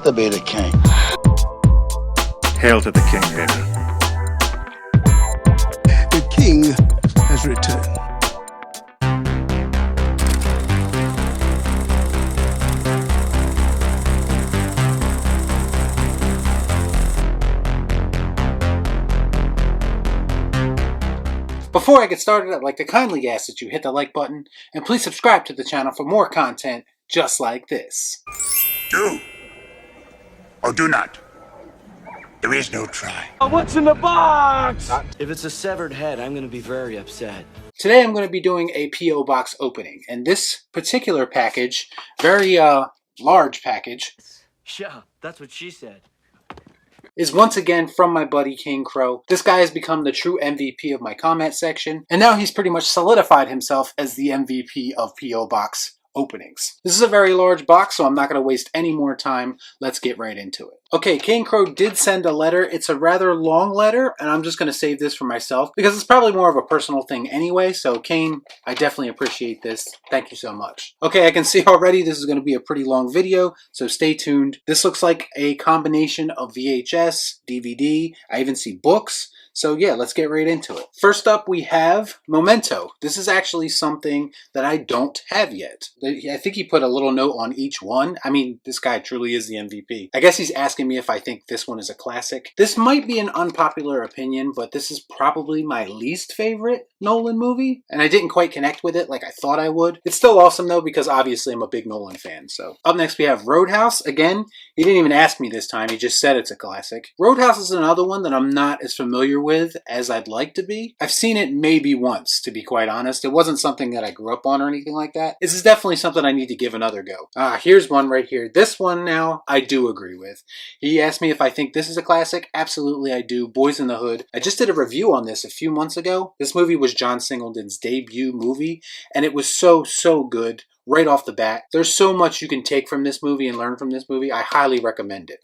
to be the king. Hail to the king, baby. The king has returned. Before I get started, I'd like to kindly ask that you hit the like button and please subscribe to the channel for more content just like this. Do or do not. There is no try. What's in the box? If it's a severed head, I'm going to be very upset. Today I'm going to be doing a P.O. Box opening, and this particular package, very large package, Yeah, that's what she said. is once again from my buddy King Crow. This guy has become the true MVP of my comment section, and now he's pretty much solidified himself as the MVP of P.O. Box openings. This is a very large box, so I'm not going to waste any more time. Let's get right into it. Okay, King Crow did send a letter. It's a rather long letter, and I'm just going to save this for myself because it's probably more of a personal thing anyway. So Kane, I definitely appreciate this. Thank you so much. Okay, I can see already this is going to be a pretty long video, so stay tuned. This looks like a combination of VHS, DVD. I even see books. So yeah, let's get right into it. First up, we have Memento. This is actually something that I don't have yet. I think he put a little note on each one. I mean, this guy truly is the MVP. I guess he's asking me if I think this one is a classic. This might be an unpopular opinion, but this is probably my least favorite Nolan movie, and I didn't quite connect with it like I thought I would. It's still awesome though, because obviously I'm a big Nolan fan. So up next we have Roadhouse. Again, he didn't even ask me this time. He just said it's a classic. Roadhouse is another one that I'm not as familiar with as I'd like to be. I've seen it maybe once, to be quite honest. It wasn't something that I grew up on or anything like that. This is definitely something I need to give another go. Here's one right here. This one now I do agree with. He asked me if I think this is a classic. Absolutely I do. Boys in the Hood. I just did a review on this a few months ago. This movie was John Singleton's debut movie, and it was so good. Right off the bat. There's so much you can take from this movie and learn from this movie. I highly recommend it.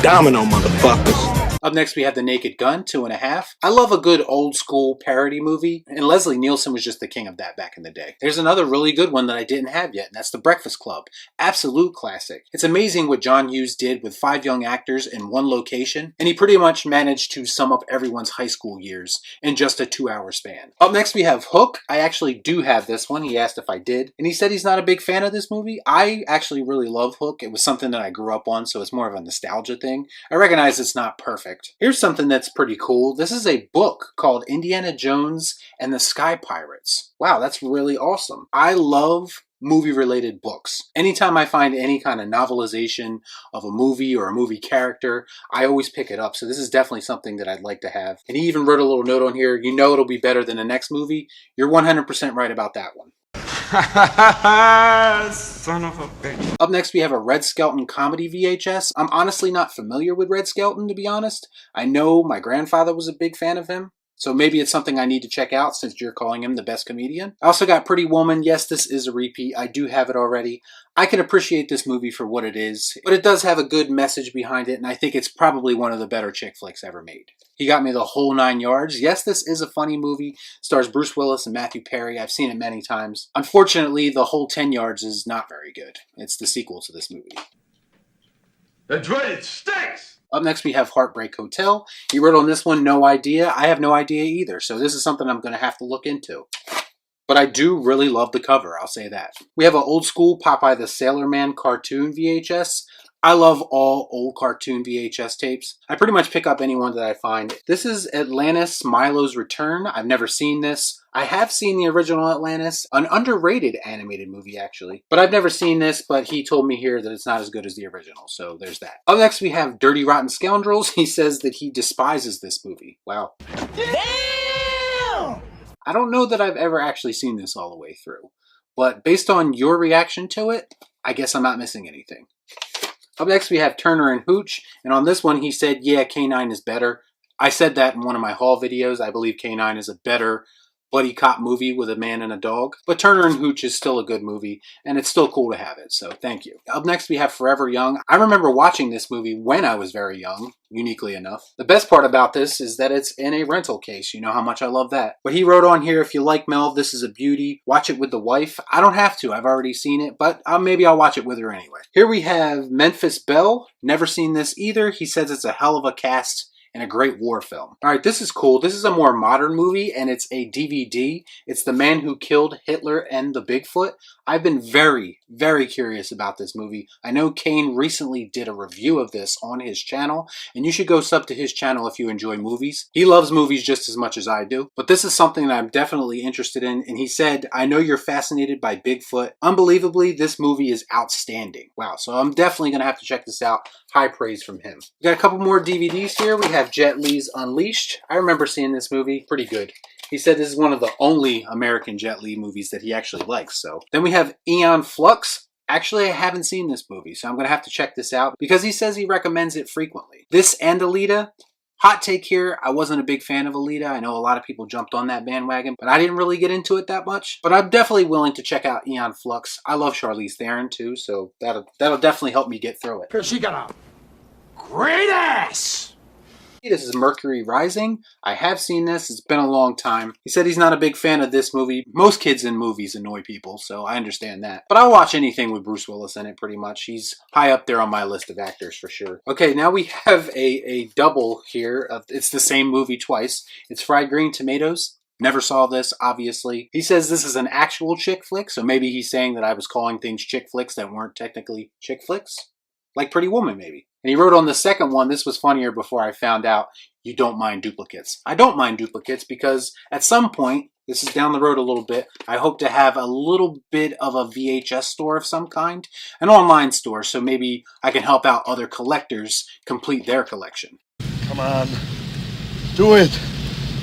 Domino, motherfuckers. Up next, we have The Naked Gun, 2.5. I love a good old school parody movie, and Leslie Nielsen was just the king of that back in the day. There's another really good one that I didn't have yet, and that's The Breakfast Club. Absolute classic. It's amazing what John Hughes did with 5 young actors in one location, and he pretty much managed to sum up everyone's high school years in just a 2-hour span. Up next, we have Hook. I actually do have this one. He asked if I did, and he said he's not a big fan of this movie. I actually really love Hook. It was something that I grew up on, so it's more of a nostalgia thing. I recognize it's not perfect. Here's something that's pretty cool. This is a book called Indiana Jones and the Sky Pirates. Wow, that's really awesome. I love movie-related books. Anytime I find any kind of novelization of a movie or a movie character, I always pick it up. So this is definitely something that I'd like to have. And he even wrote a little note on here, you know it'll be better than the next movie. You're 100% right about that one. Son of a bitch. Up next, we have a Red Skelton comedy VHS. I'm honestly not familiar with Red Skelton, to be honest. I know my grandfather was a big fan of him, so maybe it's something I need to check out since you're calling him the best comedian. I also got Pretty Woman. Yes, this is a repeat. I do have it already. I can appreciate this movie for what it is, but it does have a good message behind it, and I think it's probably one of the better chick flicks ever made. He got me the whole 9 yards. Yes, this is a funny movie. Stars Bruce Willis and Matthew Perry. I've seen it many times. Unfortunately, the whole 10 yards is not very good. It's the sequel to this movie. That's right, it stinks! Up next, we have Heartbreak Hotel. He wrote on this one, no idea. I have no idea either, so this is something I'm going to have to look into. But I do really love the cover, I'll say that. We have an old school Popeye the Sailor Man cartoon VHS. I love all old cartoon VHS tapes. I pretty much pick up any one that I find. This is Atlantis Milo's Return. I've never seen this. I have seen the original Atlantis, an underrated animated movie actually. But I've never seen this, but he told me here that it's not as good as the original, so there's that. Up next we have Dirty Rotten Scoundrels. He says that he despises this movie. Wow. Damn! I don't know that I've ever actually seen this all the way through, but based on your reaction to it, I guess I'm not missing anything. Up next we have Turner and Hooch, and on this one he said, yeah, K9 is better. I said that in one of my haul videos. I believe K9 is a better buddy cop movie with a man and a dog. But Turner and Hooch is still a good movie, and it's still cool to have it, so thank you. Up next we have Forever Young. I remember watching this movie when I was very young, uniquely enough. The best part about this is that it's in a rental case. You know how much I love that. But he wrote on here, if you like Mel, this is a beauty. Watch it with the wife. I don't have to. I've already seen it, but maybe I'll watch it with her anyway. Here we have Memphis Belle. Never seen this either. He says it's a hell of a cast and a great war film. All right, this is cool. This is a more modern movie, and it's a DVD. It's The Man Who Killed Hitler and the Bigfoot. I've been very, very curious about this movie. I know Kane recently did a review of this on his channel, and you should go sub to his channel if you enjoy movies. He loves movies just as much as I do, but this is something that I'm definitely interested in, and he said, I know you're fascinated by Bigfoot. Unbelievably, this movie is outstanding. Wow, so I'm definitely going to have to check this out. High praise from him. We got a couple more DVDs here. We have Jet Li's Unleashed. I remember seeing this movie. Pretty good. He said this is one of the only American Jet Li movies that he actually likes. So then we have Aeon Flux. Actually, I haven't seen this movie, so I'm going to have to check this out because he says he recommends it frequently. This and Alita. Hot take here, I wasn't a big fan of Alita. I know a lot of people jumped on that bandwagon, but I didn't really get into it that much. But I'm definitely willing to check out Aeon Flux. I love Charlize Theron too, so that'll definitely help me get through it. She got a great ass! This is Mercury Rising. I have seen this. It's been a long time. He said he's not a big fan of this movie. Most kids in movies annoy people, so I understand that. But I'll watch anything with Bruce Willis in it pretty much. He's high up there on my list of actors for sure. Okay, now we have a double here. It's the same movie twice. It's Fried Green Tomatoes. Never saw this, obviously. He says this is an actual chick flick, so maybe he's saying that I was calling things chick flicks that weren't technically chick flicks. Like Pretty Woman, maybe. And he wrote on the second one, this was funnier before I found out you don't mind duplicates. I don't mind duplicates because at some point, this is down the road a little bit, I hope to have a little bit of a VHS store of some kind, an online store, so maybe I can help out other collectors complete their collection. Come on. Do it.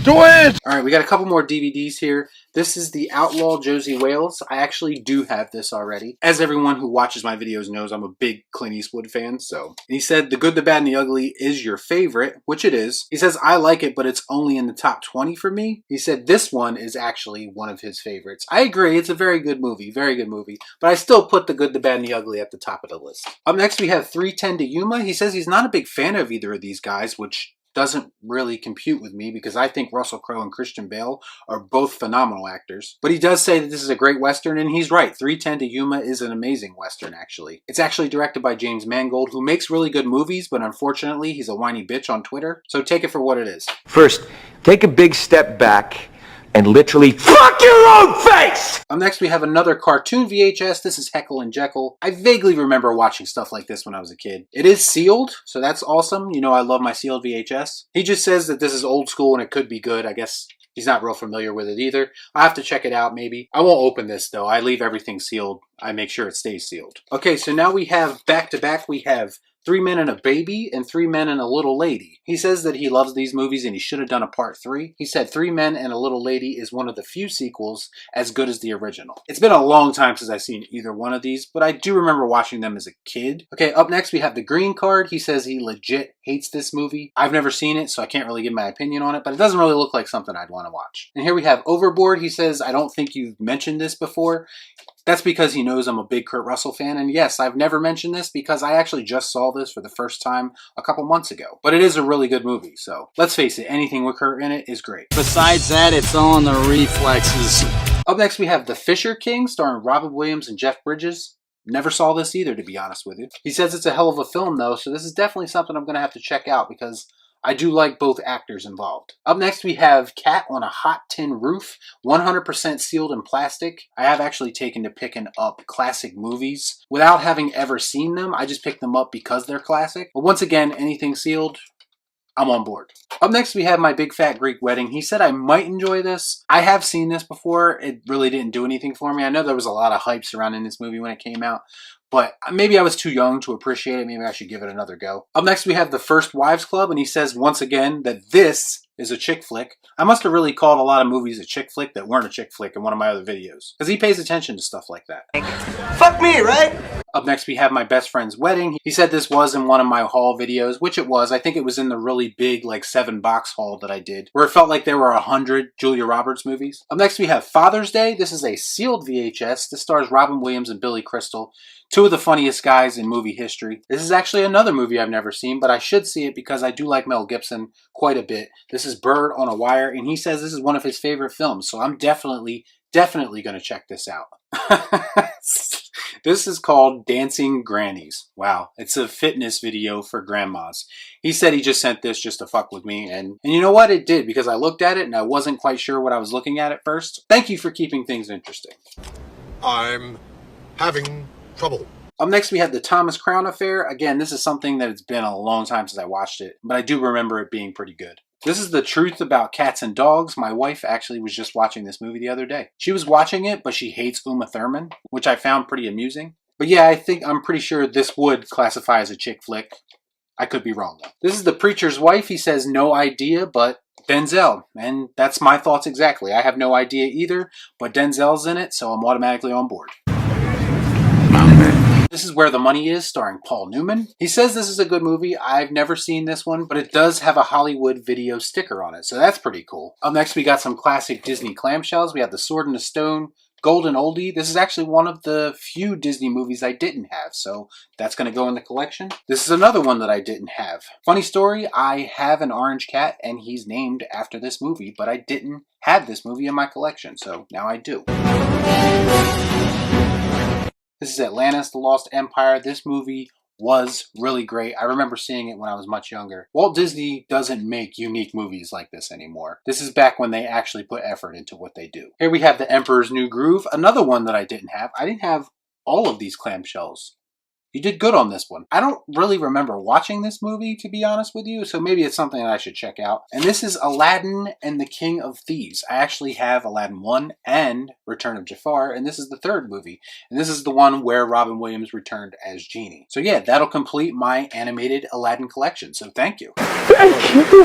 Do it! All right, we got a couple more DVDs here. This is The Outlaw Josie Wales. I actually do have this already. As everyone who watches my videos knows, I'm a big Clint Eastwood fan, so. And he said, The Good, the Bad, and the Ugly is your favorite, which it is. He says, I like it, but it's only in the top 20 for me. He said, this one is actually one of his favorites. I agree, it's a very good movie, but I still put The Good, the Bad, and the Ugly at the top of the list. Up next, we have 310 to Yuma. He says he's not a big fan of either of these guys, which doesn't really compute with me because I think Russell Crowe and Christian Bale are both phenomenal actors. But he does say that this is a great Western, and he's right. 310 to Yuma is an amazing Western, actually. It's actually directed by James Mangold, who makes really good movies, but unfortunately, he's a whiny bitch on Twitter. So take it for what it is. First, take a big step back and literally fuck your own face! Up next, we have another cartoon VHS. This is Heckle and Jekyll. I vaguely remember watching stuff like this when I was a kid. It is sealed, so that's awesome. You know I love my sealed VHS. He just says that this is old school and it could be good. I guess he's not real familiar with it either. I'll have to check it out maybe. I won't open this though. I leave everything sealed. I make sure it stays sealed. Okay, so now we have back to back. We have 3 Men and a Baby and 3 Men and a Little Lady. He says that he loves these movies and he should have done a part 3. He said 3 Men and a Little Lady is one of the few sequels as good as the original. It's been a long time since I've seen either one of these, but I do remember watching them as a kid. Okay, up next we have The Green Card. He says he legit hates this movie. I've never seen it, so I can't really give my opinion on it, but it doesn't really look like something I'd want to watch. And here we have Overboard. He says, I don't think you've mentioned this before. That's because he knows I'm a big Kurt Russell fan, and yes, I've never mentioned this because I actually just saw this for the first time a couple months ago. But it is a really good movie, so let's face it, anything with Kurt in it is great. Besides that, it's all in the reflexes. Up next, we have The Fisher King, starring Robin Williams and Jeff Bridges. Never saw this either, to be honest with you. He says it's a hell of a film, though, so this is definitely something I'm going to have to check out because I do like both actors involved. Up next, we have Cat on a Hot Tin Roof, 100% sealed in plastic. I have actually taken to picking up classic movies without having ever seen them. I just picked them up because they're classic. But once again, anything sealed, I'm on board. Up next, we have My Big Fat Greek Wedding. He said I might enjoy this. I have seen this before. It really didn't do anything for me. I know there was a lot of hype surrounding this movie when it came out, but maybe I was too young to appreciate it. Maybe I should give it another go. Up next, we have The First Wives Club, and he says once again that this is a chick flick. I must have really called a lot of movies a chick flick that weren't a chick flick in one of my other videos, because he pays attention to stuff like that. Fuck me, right? Up next, we have My Best Friend's Wedding. He said this was in one of my haul videos, which it was. I think it was in the really big, like 7-box haul that I did, where it felt like there were 100 Julia Roberts movies. Up next, we have Father's Day. This is a sealed VHS. This stars Robin Williams and Billy Crystal, two of the funniest guys in movie history. This is actually another movie I've never seen, but I should see it because I do like Mel Gibson quite a bit. This is Bird on a Wire, and he says this is one of his favorite films, so I'm definitely going to check this out. This is called Dancing Grannies. Wow, it's a fitness video for grandmas. He said he just sent this just to fuck with me, and you know what? It did, because I looked at it and I wasn't quite sure what I was looking at first. Thank you for keeping things interesting. I'm having trouble. Up next, we have The Thomas Crown Affair. Again, this is something that it's been a long time since I watched it, but I do remember it being pretty good. This is The Truth About Cats and Dogs. My wife actually was just watching this movie the other day. She was watching it, but she hates Uma Thurman, which I found pretty amusing. But yeah, I'm pretty sure this would classify as a chick flick. I could be wrong though. This is The Preacher's Wife. He says no idea, but Denzel. And that's my thoughts exactly. I have no idea either, but Denzel's in it, so I'm automatically on board. This is Where the Money Is, starring Paul Newman. He says this is a good movie. I've never seen this one, but it does have a Hollywood video sticker on it, so that's pretty cool. Up next, we got some classic Disney clamshells. We have The Sword and the Stone, Golden Oldie. This is actually one of the few Disney movies I didn't have, so that's going to go in the collection. This is another one that I didn't have. Funny story, I have an orange cat, and he's named after this movie, but I didn't have this movie in my collection, so now I do. This is Atlantis, The Lost Empire. This movie was really great. I remember seeing it when I was much younger. Walt Disney doesn't make unique movies like this anymore. This is back when they actually put effort into what they do. Here we have The Emperor's New Groove, another one that I didn't have. I didn't have all of these clamshells. You did good on this one. I don't really remember watching this movie, to be honest with you, so maybe it's something that I should check out. And this is Aladdin and the King of Thieves. I actually have Aladdin 1 and Return of Jafar, and this is the third movie. And this is the one where Robin Williams returned as Genie. So yeah, that'll complete my animated Aladdin collection, so thank you. Thank you.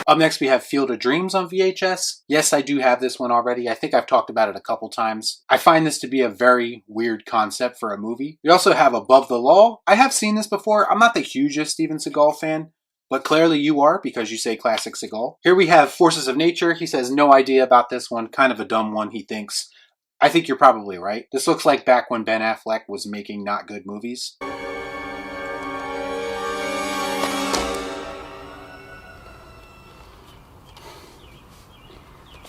Up next, we have Field of Dreams on VHS. Yes, I do have this one already. I think I've talked about it a couple times. I find this to be a very weird concept for a movie. We also have Above the Law. I have seen this before. I'm not the hugest Steven Seagal fan, but clearly you are because you say classic Seagal. Here we have Forces of Nature. He says no idea about this one. Kind of a dumb one, he thinks. I think you're probably right. This looks like back when Ben Affleck was making not good movies.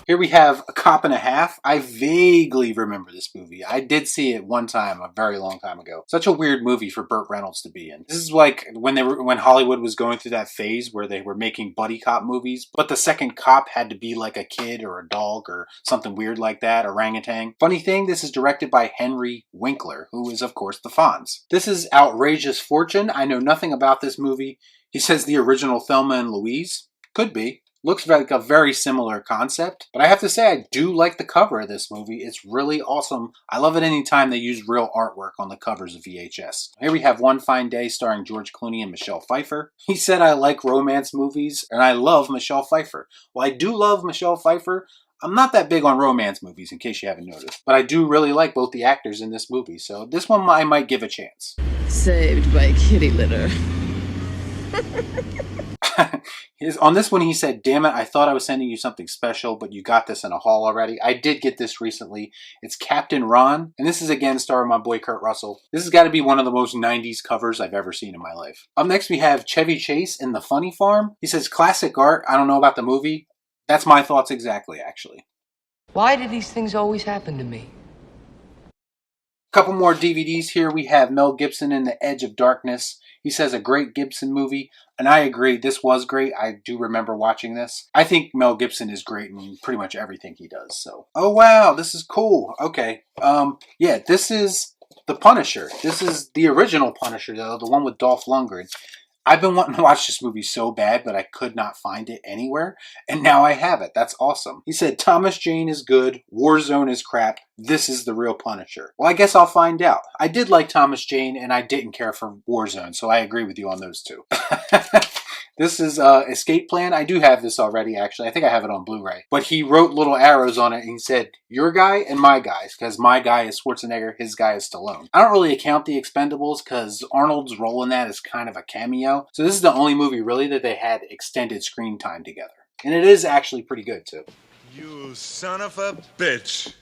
Here we have A Cop and a Half. I vaguely remember this movie. I did see it one time, a very long time ago. Such a weird movie for Burt Reynolds to be in. This is like when Hollywood was going through that phase where they were making buddy cop movies, but the second cop had to be like a kid or a dog or something weird like that, orangutan. Funny thing, this is directed by Henry Winkler, who is of course the Fonz. This is Outrageous Fortune. I know nothing about this movie. He says the original Thelma and Louise. Could be. Looks like a very similar concept, but I have to say I do like the cover of this movie. It's really awesome. I love it anytime they use real artwork on the covers of VHS. Here we have One Fine Day starring George Clooney and Michelle Pfeiffer. He said I like romance movies and I love Michelle Pfeiffer. Well, I do love Michelle Pfeiffer. I'm not that big on romance movies, in case you haven't noticed, but I do really like both the actors in this movie, so this one I might give a chance. Saved by kitty litter. On this one, he said, damn it, I thought I was sending you something special, but you got this in a haul already. I did get this recently. It's Captain Ron, and this is again starring my boy Kurt Russell. This has got to be one of the most 90s covers I've ever seen in my life. Up next, we have Chevy Chase in The Funny Farm. He says, classic art. I don't know about the movie. That's my thoughts exactly, actually. Why do these things always happen to me? Couple more DVDs here. We have Mel Gibson in The Edge of Darkness. He says a great Gibson movie, and I agree. This was great. I do remember watching this. I think Mel Gibson is great in pretty much everything he does. So, oh wow, this is cool. Okay, yeah, this is The Punisher. This is the original Punisher, though, the one with Dolph Lundgren. I've been wanting to watch this movie so bad, but I could not find it anywhere, and now I have it. That's awesome. He said, Thomas Jane is good, Warzone is crap, this is the real Punisher. Well, I guess I'll find out. I did like Thomas Jane, and I didn't care for Warzone, so I agree with you on those two. This is Escape Plan. I do have this already, actually. I think I have it on Blu-ray. But he wrote little arrows on it, and he said, your guy and my guys, because my guy is Schwarzenegger, his guy is Stallone. I don't really account the Expendables, because Arnold's role in that is kind of a cameo. So this is the only movie, really, that they had extended screen time together. And it is actually pretty good, too. You son of a bitch.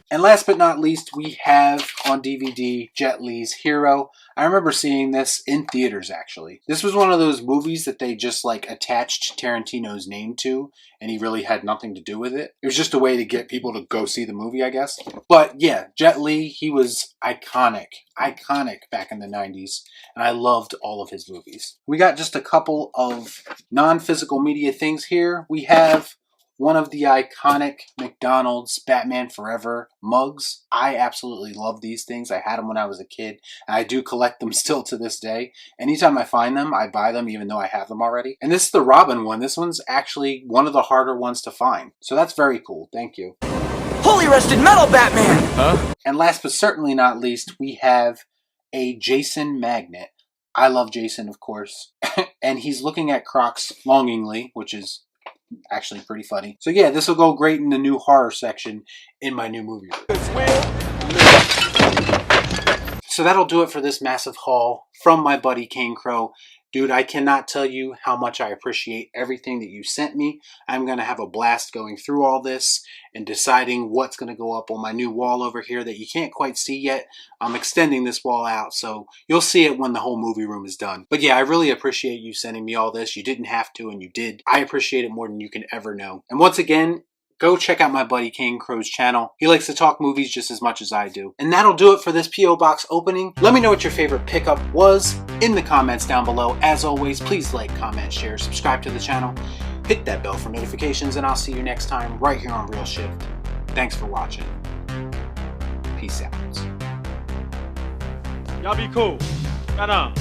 And last but not least, we have on DVD Jet Li's Hero. I remember seeing this in theaters, actually. This was one of those movies that they just like attached Tarantino's name to, and he really had nothing to do with it. It was just a way to get people to go see the movie, I guess. But yeah, Jet Li, he was iconic back in the 90s, and I loved all of his movies. We got just a couple of non-physical media things here. We have one of the iconic McDonald's Batman Forever mugs. I absolutely love these things. I had them when I was a kid, and I do collect them still to this day. Anytime I find them, I buy them even though I have them already. And this is the Robin one. This one's actually one of the harder ones to find. So that's very cool. Thank you. Holy rusted metal, Batman! Huh? And last but certainly not least, we have a Jason magnet. I love Jason, of course. And he's looking at Crocs longingly, which is actually pretty funny. So yeah, this will go great in the new horror section in my new movie room. So that'll do it for this massive haul from my buddy King Crow. Dude, I cannot tell you how much I appreciate everything that you sent me. I'm going to have a blast going through all this and deciding what's going to go up on my new wall over here that you can't quite see yet. I'm extending this wall out, so you'll see it when the whole movie room is done. But yeah, I really appreciate you sending me all this. You didn't have to, and you did. I appreciate it more than you can ever know. And once again, go check out my buddy King Crow's channel. He likes to talk movies just as much as I do. And that'll do it for this P.O. Box opening. Let me know what your favorite pickup was in the comments down below. As always, please like, comment, share, subscribe to the channel. Hit that bell for notifications, and I'll see you next time right here on Real Shift. Thanks for watching. Peace out. Y'all be cool. Right on.